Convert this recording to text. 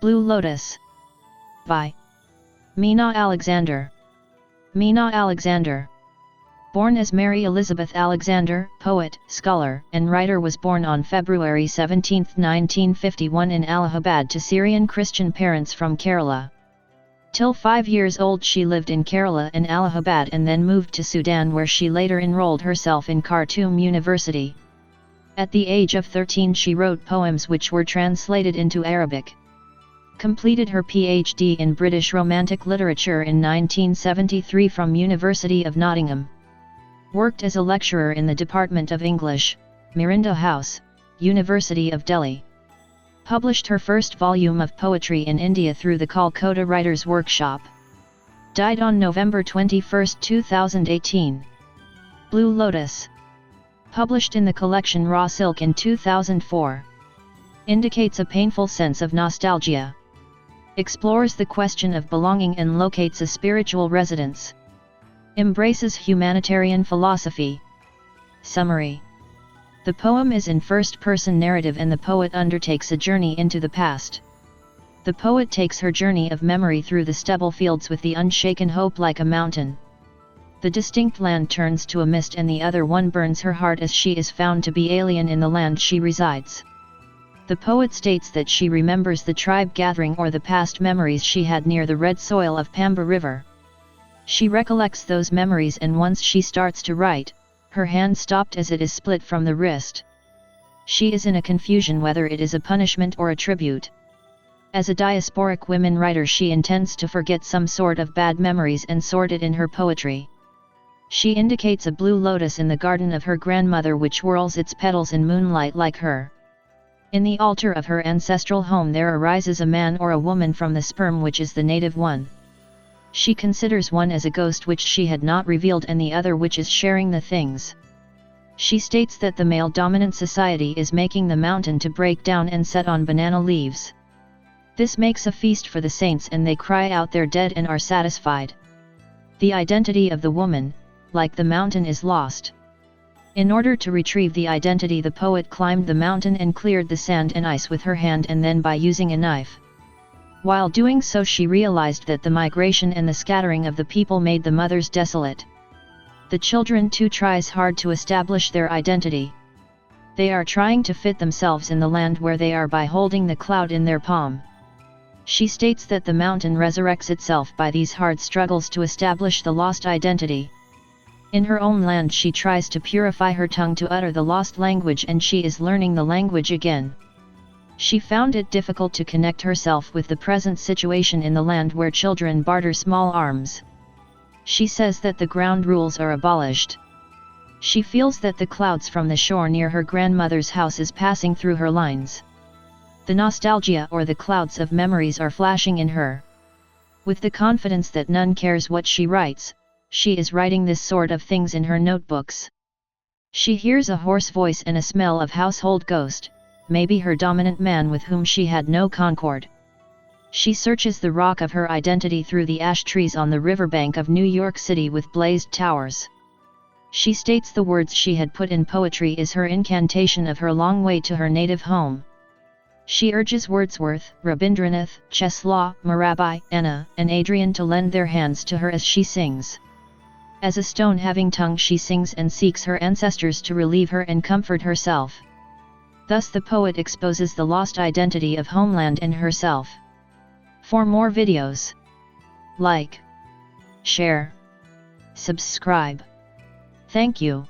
Blue Lotus. By Meena Alexander. Meena Alexander. Born as Mary Elizabeth Alexander, poet, scholar, and writer, was born on February 17, 1951 in Allahabad to Syrian Christian parents from Kerala. Till 5 years old she lived in Kerala and Allahabad and then moved to Sudan, where she later enrolled herself in Khartoum University. At the age of 13 she wrote poems which were translated into Arabic. Completed her PhD in British Romantic Literature in 1973 from University of Nottingham. Worked as a lecturer in the Department of English, Mirinda House, University of Delhi. Published her first volume of poetry in India through the Kolkata Writers' Workshop. Died on November 21, 2018. Blue Lotus. Published in the collection Raw Silk in 2004. Indicates a painful sense of nostalgia. Explores the question of belonging and locates a spiritual residence. Embraces humanitarian philosophy. Summary. The poem is in first-person narrative and the poet undertakes a journey into the past. The poet takes her journey of memory through the stubble fields with the unshaken hope like a mountain. The distinct land turns to a mist and the other one burns her heart as she is found to be alien in the land she resides. The poet states that she remembers the tribe gathering or the past memories she had near the red soil of Pamba River. She recollects those memories and once she starts to write, her hand stopped as it is split from the wrist. She is in a confusion whether it is a punishment or a tribute. As a diasporic women writer she intends to forget some sort of bad memories and sort it in her poetry. She indicates a blue lotus in the garden of her grandmother which whirls its petals in moonlight like her. In the altar of her ancestral home there arises a man or a woman from the sperm which is the native one. She considers one as a ghost which she had not revealed and the other which is sharing the things. She states that the male-dominant society is making the mountain to break down and set on banana leaves. This makes a feast for the saints and they cry out their dead and are satisfied. The identity of the woman, like the mountain, is lost. In order to retrieve the identity the poet climbed the mountain and cleared the sand and ice with her hand and then by using a knife. While doing so she realized that the migration and the scattering of the people made the mothers desolate. The children too tries hard to establish their identity. They are trying to fit themselves in the land where they are by holding the cloud in their palm. She states that the mountain resurrects itself by these hard struggles to establish the lost identity. In her own land she tries to purify her tongue to utter the lost language and she is learning the language again. She found it difficult to connect herself with the present situation in the land where children barter small arms. She says that the ground rules are abolished. She feels that the clouds from the shore near her grandmother's house is passing through her lines. The nostalgia or the clouds of memories are flashing in her. With the confidence that none cares what she writes, she is writing this sort of things in her notebooks. She hears a hoarse voice and a smell of household ghost, maybe her dominant man with whom she had no concord. She searches the rock of her identity through the ash trees on the riverbank of New York City with glazed towers. She states the words she had put in poetry is her incantation of her long way to her native home. She urges Wordsworth, Rabindranath, Cheslaw, Mirabai, Anna, and Adrian to lend their hands to her as she sings. As a stone having tongue she sings and seeks her ancestors to relieve her and comfort herself. Thus the poet exposes the lost identity of homeland and herself. For more videos, like, share, subscribe. Thank you.